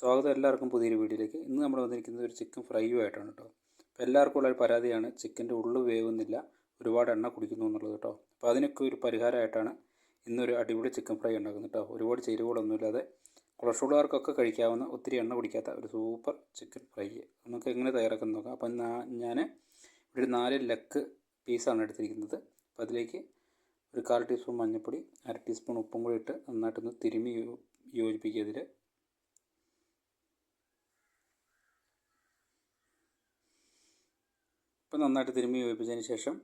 സ്വാഗതം എല്ലാവർക്കും പുതിയൊരു വീഡിയോയിലേക്ക്. ഇന്ന് നമ്മൾ വന്നിരിക്കുന്നത് ഒരു ചിക്കൻ ഫ്രൈയുമായിട്ടാണ് കേട്ടോ. അപ്പോൾ എല്ലാവർക്കും ഉള്ള ഒരു പരാതിയാണ് ചിക്കൻ്റെ ഉള്ളു വേവുന്നില്ല, ഒരുപാട് എണ്ണ കുടിക്കുന്നു എന്നുള്ളത് കേട്ടോ. അപ്പോൾ അതിനൊക്കെ ഒരു പരിഹാരമായിട്ടാണ് ഇന്നൊരു അടിപൊളി ചിക്കൻ ഫ്രൈ ഉണ്ടാക്കുന്നത് കേട്ടോ. ഒരുപാട് ചേരുവകളൊന്നുമില്ലാതെ കൊളസ്ട്രോളുകാർക്കൊക്കെ കഴിക്കാവുന്ന, ഒത്തിരി എണ്ണ കുടിക്കാത്ത ഒരു സൂപ്പർ ചിക്കൻ ഫ്രൈ നമുക്ക് എങ്ങനെ തയ്യാറാക്കാൻ നോക്കാം. അപ്പം ഞാൻ ഒരു 4 ലെഗ് പീസാണ് എടുത്തിരിക്കുന്നത്. അപ്പോൾ അതിലേക്ക് ഒരു 1/4 ടീസ്പൂൺ മഞ്ഞൾപ്പൊടി, 1/2 ടീസ്പൂൺ ഉപ്പും കൂടി ഇട്ട് നന്നായിട്ടൊന്ന് തിരുമ്മി യോജിപ്പിക്കുക. ഇതിൽ ഇപ്പോൾ നന്നായിട്ട് തിരുമ്മി യോജിപ്പിച്ചതിന് ശേഷം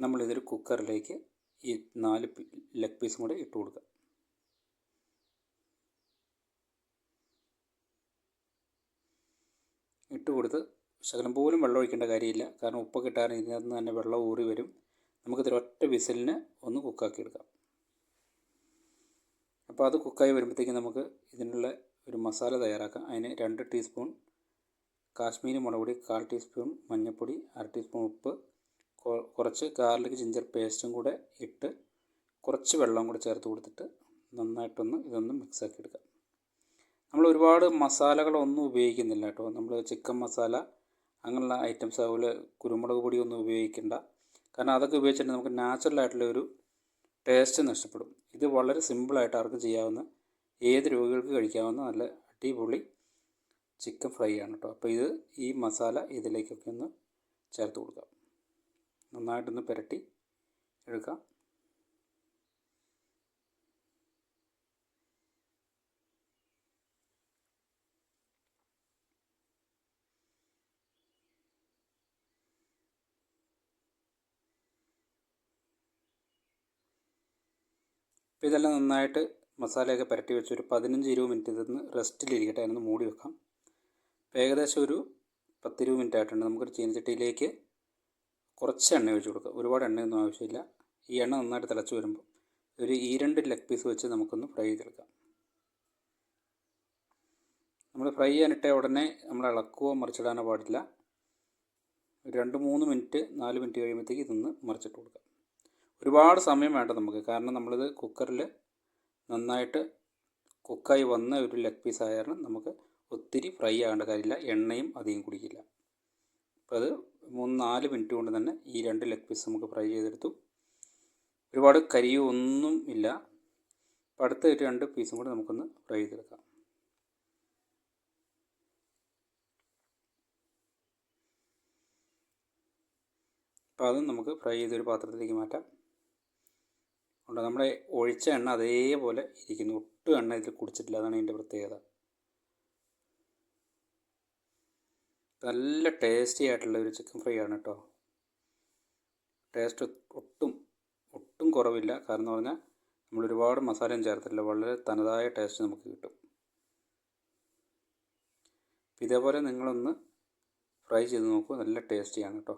നമ്മളിതൊരു കുക്കറിലേക്ക് ഈ 4 ലെഗ് പീസും കൂടെ ഇട്ട് കൊടുക്കുക. ഇട്ട് കൊടുത്ത് ശകലം പോലും വെള്ളം ഒഴിക്കേണ്ട കാര്യമില്ല, കാരണം ഉപ്പൊക്കെ ഇട്ടാലും ഇതിനകത്ത് നിന്ന് തന്നെ വെള്ളം ഊറി വരും. നമുക്കിതൊരു ഒറ്റ വിസിലിന് ഒന്ന് കുക്കാക്കി എടുക്കാം. അപ്പോൾ അത് കുക്കായി വരുമ്പോഴത്തേക്കും നമുക്ക് ഇതിനുള്ള ഒരു മസാല തയ്യാറാക്കാം. അതിന് 2 ടീസ്പൂൺ കാശ്മീരി മുളക് പൊടി, 1/4 ടീസ്പൂൺ മഞ്ഞൾപ്പൊടി, 1/2 ടീസ്പൂൺ ഉപ്പ്, കുറച്ച് ഗാർലിക് ജിഞ്ചർ പേസ്റ്റും കൂടെ ഇട്ട് കുറച്ച് വെള്ളം കൂടെ ചേർത്ത് കൊടുത്തിട്ട് നന്നായിട്ടൊന്ന് ഇതൊന്ന് മിക്സാക്കി എടുക്കാം. നമ്മൾ ഒരുപാട് മസാലകളൊന്നും ഉപയോഗിക്കുന്നില്ല കേട്ടോ. നമ്മൾ ചിക്കൻ മസാല അങ്ങനെയുള്ള ഐറ്റംസ്, അതുപോലെ കുരുമുളക് പൊടിയൊന്നും ഉപയോഗിക്കേണ്ട. കാരണം അതൊക്കെ ഉപയോഗിച്ചിട്ട് നമുക്ക് നാച്ചുറലായിട്ടുള്ള ഒരു ടേസ്റ്റ് നഷ്ടപ്പെടും. ഇത് വളരെ സിമ്പിളായിട്ട് ആർക്കും ചെയ്യാവുന്ന, ഏത് രോഗികൾക്ക് കഴിക്കാവുന്ന നല്ല അടിപൊളി ചിക്കൻ ഫ്രൈ ആണ് കേട്ടോ. അപ്പോൾ ഈ മസാല ഇതിലേക്കൊക്കെ ഒന്ന് ചേർത്ത് കൊടുക്കാം. നന്നായിട്ടൊന്ന് പുരട്ടി എടുക്കാം. അപ്പോൾ ഇതെല്ലാം നന്നായിട്ട് മസാലയൊക്കെ പുരട്ടി വെച്ച് ഒരു 15-20 മിനിറ്റ് ഇതൊന്ന് റെസ്റ്റിലിരിക്കട്ടെ. അതിനൊന്ന് മൂടി വെക്കാം. അപ്പോൾ ഏകദേശം ഒരു 10-20 മിനിറ്റ് ആയിട്ടുണ്ട്. നമുക്കൊരു ചീനച്ചട്ടിയിലേക്ക് കുറച്ച് എണ്ണ ഒഴിച്ച് കൊടുക്കുക. ഒരുപാട് എണ്ണയൊന്നും ആവശ്യമില്ല. ഈ എണ്ണ നന്നായിട്ട് തിളച്ച് വരുമ്പോൾ ഒരു 2 ലെഗ് പീസ് വെച്ച് നമുക്കൊന്ന് ഫ്രൈ ചെയ്തെടുക്കാം. നമ്മൾ ഫ്രൈ ചെയ്യാനിട്ട ഉടനെ നമ്മൾ ഇളക്കുകയോ മറിച്ചിടാനോ പാടില്ല. ഒരു 2-3 മിനിറ്റ് 4 മിനിറ്റ് കഴിയുമ്പോഴത്തേക്ക് ഇതൊന്ന് മറിച്ചിട്ട് കൊടുക്കാം. ഒരുപാട് സമയം വേണ്ട നമുക്ക്, കാരണം നമ്മളിത് കുക്കറിൽ നന്നായിട്ട് കുക്കായി വന്ന ഒരു ലെഗ് പീസ് ആയ കാരണം നമുക്ക് ഒത്തിരി ഫ്രൈ ആകേണ്ട കാര്യമില്ല, എണ്ണയും അധികം കുടിക്കില്ല. അപ്പോൾ അത് 3-4 മിനിറ്റ് കൊണ്ട് തന്നെ ഈ 2 ലെഗ് പീസ് നമുക്ക് ഫ്രൈ ചെയ്തെടുത്തു. ഒരുപാട് കരിയോ ഒന്നും ഇല്ല. അപ്പോൾ അടുത്ത 2 പീസും കൂടെ നമുക്കൊന്ന് ഫ്രൈ ചെയ്തെടുക്കാം. അപ്പോൾ അതും നമുക്ക് ഫ്രൈ ചെയ്തൊരു പാത്രത്തിലേക്ക് മാറ്റാം. ഉണ്ട്, നമ്മുടെ ഒഴിച്ച എണ്ണ അതേപോലെ ഇരിക്കുന്നു, ഒട്ടും എണ്ണ ഇതിൽ കുടിച്ചിട്ടില്ല. അതാണ് ഇതിൻ്റെ പ്രത്യേകത. നല്ല ടേസ്റ്റി ആയിട്ടുള്ള ഒരു ചിക്കൻ ഫ്രൈ ആണ് കേട്ടോ. ടേസ്റ്റ് ഒട്ടും കുറവില്ല. കാരണം എന്ന് പറഞ്ഞാൽ നമ്മൾ ഒരുപാട് മസാലയും ചേർത്തില്ല, വളരെ തനതായ ടേസ്റ്റ് നമുക്ക് കിട്ടും. ഇതേപോലെ നിങ്ങളൊന്ന് ഫ്രൈ ചെയ്ത് നോക്കൂ, നല്ല ടേസ്റ്റിയാണ് കേട്ടോ.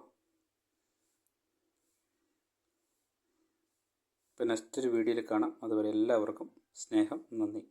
ഇപ്പോൾ നെക്സ്റ്റ് ഒരു വീഡിയോയിൽ കാണാം. അതുവരെ എല്ലാവർക്കും സ്നേഹം, നന്ദി.